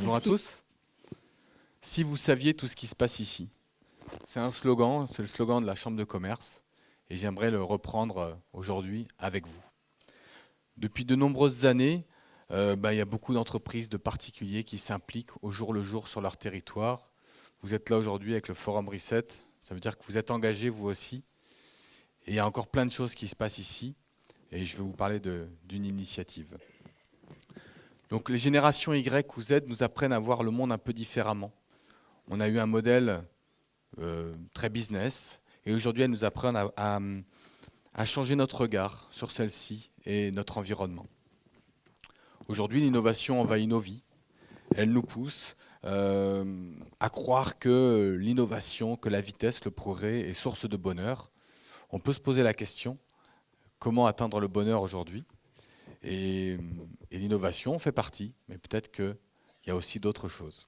Bonjour Merci. à tous. Si vous saviez tout ce qui se passe ici, c'est un slogan, c'est le slogan de la Chambre de commerce et j'aimerais le reprendre aujourd'hui avec vous. Depuis de nombreuses années, il y a beaucoup d'entreprises, de particuliers qui s'impliquent au jour le jour sur leur territoire. Vous êtes là aujourd'hui avec le Forum Reset, ça veut dire que vous êtes engagés vous aussi. Et il y a encore plein de choses qui se passent ici et je vais vous parler d'une initiative. Donc les générations Y ou Z nous apprennent à voir le monde un peu différemment. On a eu un modèle très business et aujourd'hui elles nous apprennent à changer notre regard sur celle-ci et notre environnement. Aujourd'hui l'innovation envahit nos vies. Elle nous pousse à croire que l'innovation, que la vitesse, le progrès est source de bonheur. On peut se poser la question, comment atteindre le bonheur aujourd'hui ? Et l'innovation fait partie, mais peut-être qu'il y a aussi d'autres choses.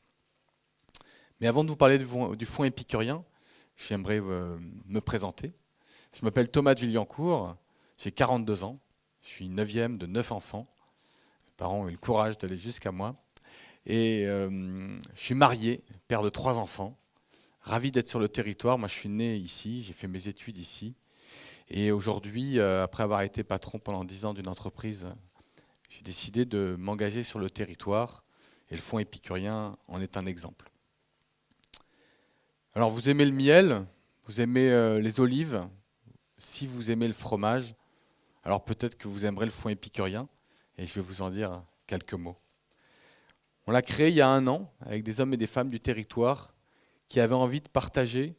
Mais avant de vous parler du fonds épicurien, j'aimerais me présenter. Je m'appelle Thomas de Villancourt, j'ai 42 ans, je suis 9e de 9 enfants. Mes parents ont eu le courage d'aller jusqu'à moi. Et je suis marié, père de 3 enfants, ravi d'être sur le territoire. Moi je suis né ici, j'ai fait mes études ici. Et aujourd'hui, après avoir été patron pendant 10 ans d'une entreprise, j'ai décidé de m'engager sur le territoire et le fonds épicurien en est un exemple. Alors vous aimez le miel, vous aimez les olives, si vous aimez le fromage, alors peut-être que vous aimerez le fonds épicurien et je vais vous en dire quelques mots. On l'a créé il y a 1 an avec des hommes et des femmes du territoire qui avaient envie de partager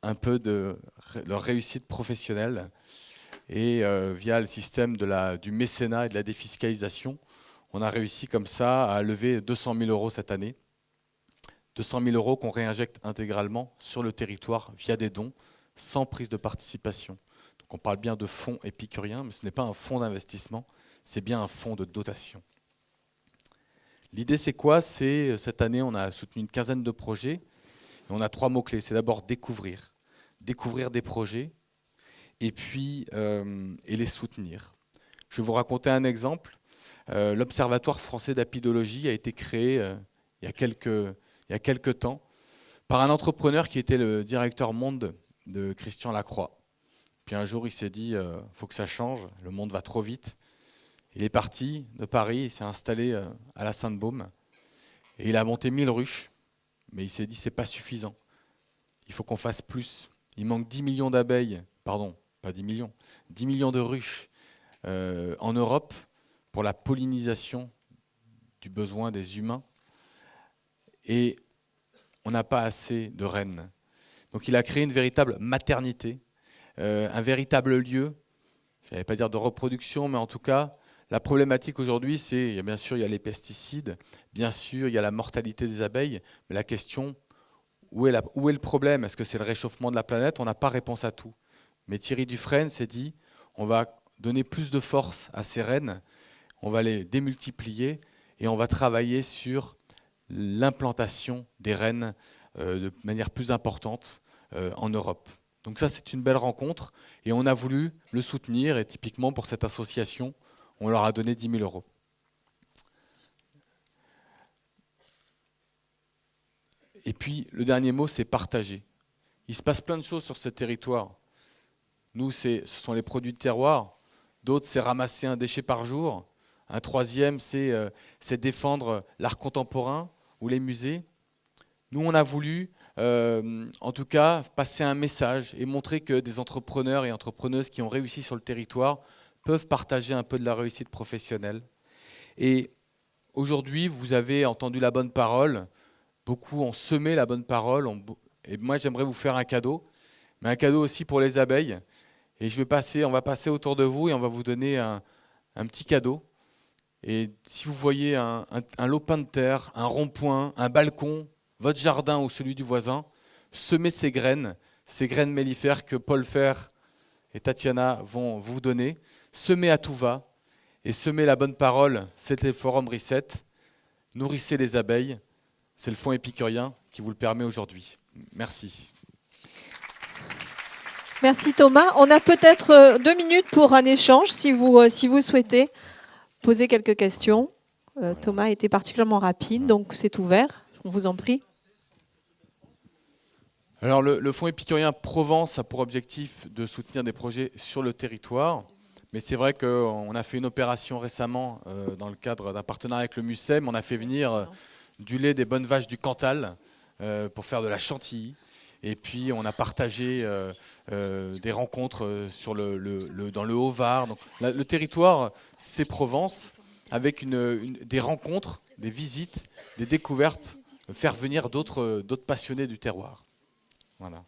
un peu de leur réussite professionnelle. Et via le système du mécénat et de la défiscalisation, on a réussi comme ça à lever 200 000 € cette année. 200 000 € qu'on réinjecte intégralement sur le territoire via des dons, sans prise de participation. Donc on parle bien de fonds épicuriens, mais ce n'est pas un fonds d'investissement, c'est bien un fonds de dotation. L'idée c'est quoi ? C'est cette année on a soutenu une quinzaine de projets, et on a 3 mots-clés. C'est d'abord découvrir des projets, et puis et les soutenir. Je vais vous raconter un exemple. L'Observatoire français d'apidologie a été créé il y a quelques temps par un entrepreneur qui était le directeur monde de Christian Lacroix. Puis un jour, il s'est dit faut que ça change, le monde va trop vite. Il est parti de Paris, il s'est installé à la Sainte-Baume et il a monté 1000 ruches, mais il s'est dit c'est pas suffisant. Il faut qu'on fasse plus. Il manque 10 millions d'abeilles, pardon, pas 10 millions, 10 millions de ruches en Europe pour la pollinisation du besoin des humains. Et on n'a pas assez de reines. Donc il a créé une véritable maternité, un véritable lieu, je ne vais pas dire de reproduction, mais en tout cas, la problématique aujourd'hui, c'est, bien sûr, il y a les pesticides, bien sûr, il y a la mortalité des abeilles, mais la question, où est le problème ? Est-ce que c'est le réchauffement de la planète ? On n'a pas réponse à tout. Mais Thierry Dufresne s'est dit, on va donner plus de force à ces reines, on va les démultiplier et on va travailler sur l'implantation des reines de manière plus importante en Europe. Donc ça, c'est une belle rencontre et on a voulu le soutenir et typiquement pour cette association, on leur a donné 10 000 €. Et puis, le dernier mot, c'est partager. Il se passe plein de choses sur ce territoire. Nous, ce sont les produits de terroir. D'autres, c'est ramasser un déchet par jour. Un troisième, c'est défendre l'art contemporain ou les musées. Nous, on a voulu, en tout cas, passer un message et montrer que des entrepreneurs et entrepreneuses qui ont réussi sur le territoire peuvent partager un peu de la réussite professionnelle. Et aujourd'hui, vous avez entendu la bonne parole. Beaucoup ont semé la bonne parole. Et moi, j'aimerais vous faire un cadeau, mais un cadeau aussi pour les abeilles. Et on va passer autour de vous et on va vous donner un petit cadeau. Et si vous voyez un lopin de terre, un rond-point, un balcon, votre jardin ou celui du voisin, semez ces graines mellifères que Paul Fer et Tatiana vont vous donner. Semez à tout va et semez la bonne parole. C'est le Forum Reset. Nourrissez les abeilles. C'est le fonds épicurien qui vous le permet aujourd'hui. Merci. Merci Thomas. On a peut-être 2 minutes pour un échange si vous souhaitez poser quelques questions. Voilà. Thomas a été particulièrement rapide, donc c'est ouvert. On vous en prie. Alors le Fonds épicurien Provence a pour objectif de soutenir des projets sur le territoire. Mais c'est vrai qu'on a fait une opération récemment dans le cadre d'un partenariat avec le MUSEM. On a fait venir du lait des bonnes vaches du Cantal pour faire de la chantilly. Et puis on a partagé des rencontres dans le Haut-Var. Donc, le territoire, c'est Provence, avec des rencontres, des visites, des découvertes, faire venir d'autres passionnés du terroir. Voilà.